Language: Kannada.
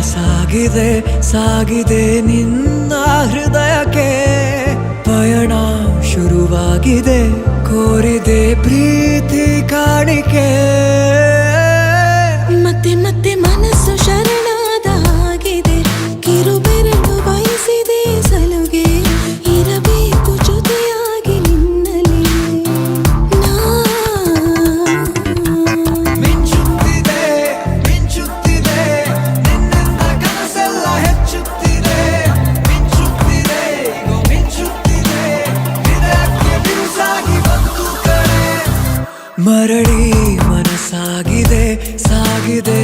ಸಾಗಿದೆ ಸಾಗಿದೆ ನಿನ್ನ ಹೃದಯಕ್ಕೆ ಪಯಣ ಶುರುವಾಗಿದೆ ಕೋರಿದೆ ಪ್ರೀತಿ ಕಾಣಿಕೆ ಮತ್ತೆ ಮತ್ತೆ ಮನಸ್ಸು ಶರಣಾದ ಹಾಗಿದೆ ಕಿರುಬೆರಳು ಬಯಸಿದೆ ಸಲುಗೆ ಇರಬೇಕು ಜೊತೆಯಾಗಿ ನಿನ್ನಲ್ಲಿ ಮಿಂಚುತ್ತಿದೆ ಮಿಂಚುತ್ತಿದೆ ನಿನ್ನಿಂದ ಕನಸೆಲ್ಲ ಹೆಚ್ಚುತ್ತಿದೆ ಮಿಂಚುತ್ತಿದೆ ಈಗ ಮಿಂಚುತ್ತಿದೆ ಹೃದಯಕ್ಕೆ ಬಿರುಸಾಗಿ ಬಂತು ಕಡೆ ಮರಳಿ ಮನಸ್ಸಾಗಿದೆ ಸಾಗಿದೆ